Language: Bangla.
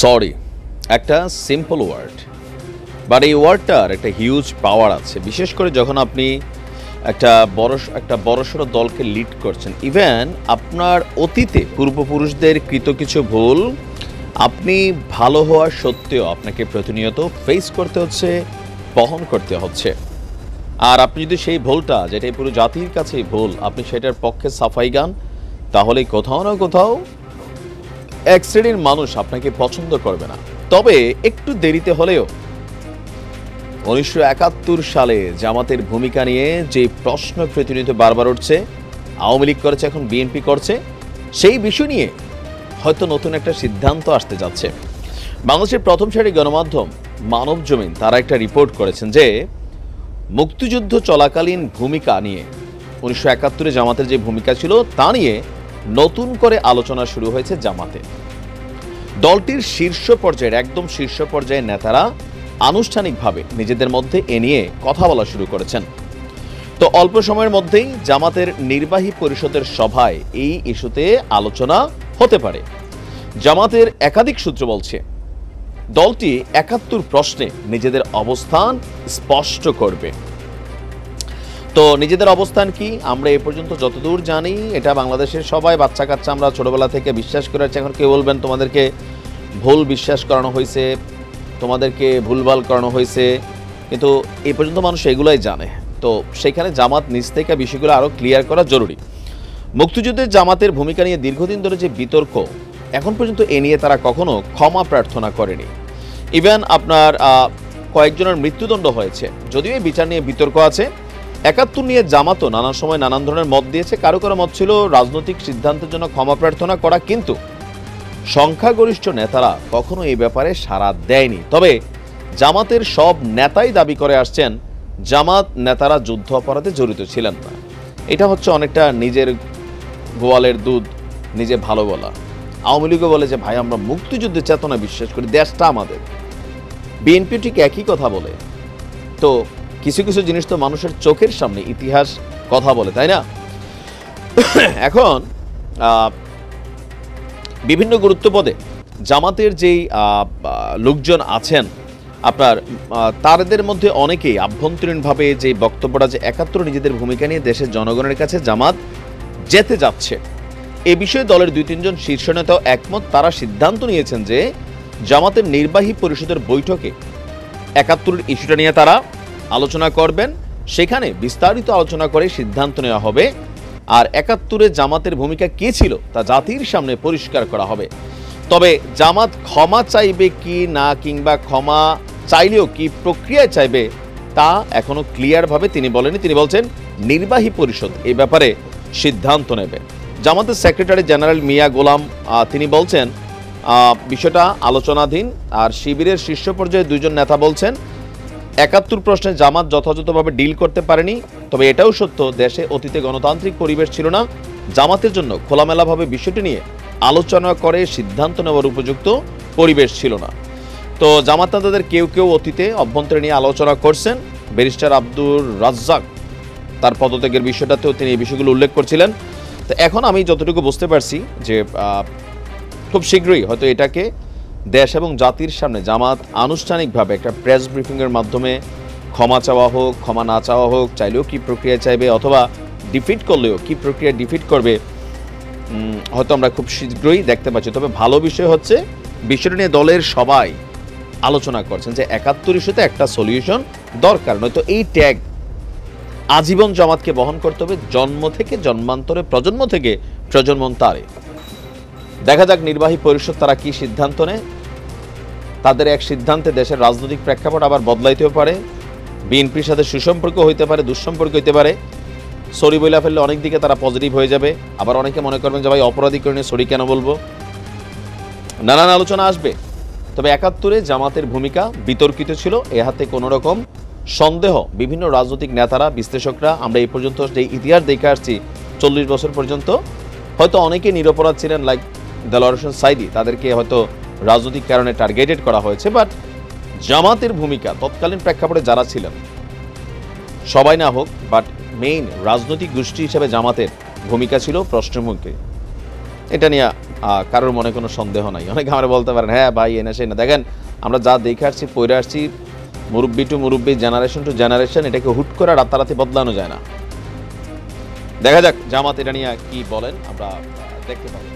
সরি একটা সিম্পল ওয়ার্ড, বাট এই ওয়ার্ডটার একটা হিউজ পাওয়ার আছে, বিশেষ করে যখন আপনি একটা বড়সড় দলকে লিড করছেন। ইভেন আপনার অতীতে পূর্বপুরুষদের কৃত কিছু ভুল আপনি ভালো হওয়া সত্ত্বেও আপনাকে প্রতিনিয়ত ফেস করতে হচ্ছে, বহন করতে হচ্ছে। আর আপনি যদি সেই ভুলটা, যেটাই পুরো জাতির কাছে ভুল, আপনি সেটার পক্ষে সাফাই গান, তাহলে কোথাও না কোথাও এক শ্রেণীর মানুষ আপনাকে পছন্দ করবে না। তবে একটু দেরিতে হলেও 1971 সালে জামাতের ভূমিকা নিয়ে যে প্রশ্ন প্রতিনিয়ত বারবার উঠছে, আওয়ামী লীগ করেছে, এখন বিএনপি করছে, সেই বিষয় নিয়ে হয়তো নতুন একটা সিদ্ধান্ত আসতে যাচ্ছে। বাংলাদেশের প্রথম সারির গণমাধ্যম মানব জমিন তারা একটা রিপোর্ট করেছেন যে মুক্তিযুদ্ধ চলাকালীন ভূমিকা নিয়ে 1971 জামাতের যে ভূমিকা ছিল তা নিয়ে নতুন করে আলোচনা শুরু হয়েছে জামাতে। দলটির শীর্ষ পর্যায়ের, একদম শীর্ষ পর্যায়ের নেতারা আনুষ্ঠানিকভাবে নিজেদের মধ্যে এ নিয়ে কথা বলা শুরু করেছেন। তো অল্প সময়ের মধ্যেই জামাতের নির্বাহী পরিষদের সভায় এই ইস্যুতে আলোচনা হতে পারে। জামাতের একাধিক সূত্র বলছে দলটি 71 প্রশ্নে নিজেদের অবস্থান স্পষ্ট করবে। তো নিজেদের অবস্থান কি, আমরা এ পর্যন্ত যতদূর জানি এটা বাংলাদেশের সবাই বাচ্চা কাচ্চা আমরা ছোটবেলা থেকে বিশ্বাস করে আসছি। এখন কেউ বলবেন তোমাদেরকে ভুল বিশ্বাস করানো হয়েছে, তোমাদেরকে ভুলভাল করানো হয়েছে, কিন্তু এ পর্যন্ত মানুষ এগুলাই জানে। তো সেখানে জামাত নিজ থেকে বিষয়গুলো আরও ক্লিয়ার করা জরুরি। মুক্তিযুদ্ধের জামাতের ভূমিকা নিয়ে দীর্ঘদিন ধরে যে বিতর্ক, এখন পর্যন্ত এ নিয়ে তারা কখনো ক্ষমা প্রার্থনা করেনি। ইভেন আপনার কয়েকজনের মৃত্যুদণ্ড হয়েছে, যদিও এই বিচার নিয়ে বিতর্ক আছে। 71 নিয়ে জামাতও নানা সময় নানান ধরনের মত দিয়েছে। কারো কারো মত ছিল রাজনৈতিক সিদ্ধান্তের জন্য ক্ষমা প্রার্থনা করা, কিন্তু সংখ্যাগরিষ্ঠ নেতারা কখনো এই ব্যাপারে সাড়া দেয়নি। তবে জামাতের সব নেতাই দাবি করে আসছেন জামাত নেতারা যুদ্ধ অপরাধে জড়িত ছিলেন না। এটা হচ্ছে অনেকটা নিজের গোয়ালের দুধ নিজে ভালো বলা। আওয়ামী লীগও বলে যে ভাই আমরা মুক্তিযুদ্ধের চেতনা বিশ্বাস করি, দেশটা আমাদের। বিএনপি ঠিক একই কথা বলে। তো কিছু কিছু জিনিস তো মানুষের চোখের সামনে ইতিহাস কথা বলে, তাই না? এখন বিভিন্ন গুরুত্ব পদে জামাতের যেই লোকজন আছেন আপনার, তাদের মধ্যে অনেকেই আভ্যন্তরীণভাবে যে বক্তব্যটা যে 71 নিজেদের ভূমিকা নিয়ে দেশের জনগণের কাছে জামাত যেতে যাচ্ছে, এ বিষয়ে দলের 2-3 জন শীর্ষ নেতাও একমত। তারা সিদ্ধান্ত নিয়েছেন যে জামাতের নির্বাহী পরিষদের বৈঠকে 71 ইস্যুটা নিয়ে তারা আলোচনা করবেন, সেখানে বিস্তারিত আলোচনা করে সিদ্ধান্ত নেওয়া হবে। আর 71 জামাতের ভূমিকা কি ছিল তা জাতির সামনে পরিষ্কার করা হবে। তবে জামাত ক্ষমা চাইবে কি না, কিংবা ক্ষমা চাইলেও কি প্রক্রিয়ায় চাইবে, তা এখনো ক্লিয়ারভাবে তিনি বলেনি। তিনি বলছেন নির্বাহী পরিষদ এই ব্যাপারে সিদ্ধান্ত নেবে। জামাতের সেক্রেটারি জেনারেল মিয়া গোলাম তিনি বলছেন বিষয়টা আলোচনাধীন। আর শিবিরের শীর্ষ পর্যায়ে 2 জন নেতা বলছেন 71 প্রশ্নে জামাত যথাযথভাবে ডিল করতে পারেনি। তবে এটাও সত্য, দেশে অতীতে গণতান্ত্রিক পরিবেশ ছিল না, জামাতের জন্য খোলামেলাভাবে বিষয়টি নিয়ে আলোচনা করে সিদ্ধান্ত নেওয়ার উপযুক্ত পরিবেশ ছিল না। তো জামাত নেতাদের কেউ কেউ অতীতে অভ্যন্তরে নিয়ে আলোচনা করছেন। ব্যারিস্টার আব্দুর রাজ্জাক তার পদত্যাগের বিষয়টাতেও তিনি এই বিষয়গুলো উল্লেখ করছিলেন। তো এখন আমি যতটুকু বুঝতে পারছি যে খুব শীঘ্রই হয়তো এটাকে দেশ এবং জাতির সামনে জামাত আনুষ্ঠানিকভাবে একটা প্রেস ব্রিফিংয়ের মাধ্যমে ক্ষমা চাওয়া হোক, ক্ষমা না চাওয়া হোক, চাইলেও কি প্রক্রিয়া চাইবে, অথবা ডিফিট করলেও কি প্রক্রিয়া ডিফিট করবে, হয়তো আমরা খুব শীঘ্রই দেখতে পাচ্ছি। তবে ভালো বিষয় হচ্ছে বিষয়টা নিয়ে দলের সবাই আলোচনা করছেন যে 71 ইস্যুতে একটা সলিউশন দরকার। নয়তো এই ট্যাগ আজীবন জামাতকে বহন করতে হবে, জন্ম থেকে জন্মান্তরে, প্রজন্ম থেকে প্রজন্মান্তরে। দেখা যাক নির্বাহী পরিষদ তারা কি সিদ্ধান্ত নেয়। তাদের এক সিদ্ধান্তে দেশের রাজনৈতিক প্রেক্ষাপট আবার বদলাইতেও পারে, বিএনপির সাথে সুসম্পর্ক হইতে পারে, দুঃসম্পর্ক হইতে পারে। সরি বইলা ফেললে অনেক দিকে তারা পজিটিভ হয়ে যাবে, আবার অনেকে মনে করবেন যে ভাই অপরাধী করে নিয়ে সরি কেন বলবো, নানান আলোচনা আসবে। তবে 71 জামাতের ভূমিকা বিতর্কিত ছিল, এ হাতে কোনো রকম সন্দেহ বিভিন্ন রাজনৈতিক নেতারা, বিশ্লেষকরা, আমরা এই পর্যন্ত যে ইতিহাস দেখে আসছি 40 বছর পর্যন্ত, হয়তো অনেকে নিরপরাধ ছিলেন, লাইক দেলোয়ার হোসেন সাইদি, তাদেরকে হয়তো রাজনৈতিক কারণে টার্গেটেড করা হয়েছে। বাট জামাতের ভূমিকা তৎকালীন প্রেক্ষাপটে যারা ছিলেন, সবাই না হোক, বাট মেইন রাজনৈতিক গোষ্ঠী হিসেবে জামাতের ভূমিকা ছিল প্রশ্নমুখী। এটা নিয়ে কারোর মনে কোনো সন্দেহ নাই। অনেকে আমরা বলতে পারেন হ্যাঁ ভাই এনে সেই না, দেখেন আমরা যা দেখে আসছি পড়ে আসছি, মুরব্বি টু মুরব্বি, জেনারেশন টু জেনারেশন, এটাকে হুট করে রাতারাতি বদলানো যায় না। দেখা যাক জামাত এটা নিয়ে কি বলেন, আমরা দেখতে পাবো।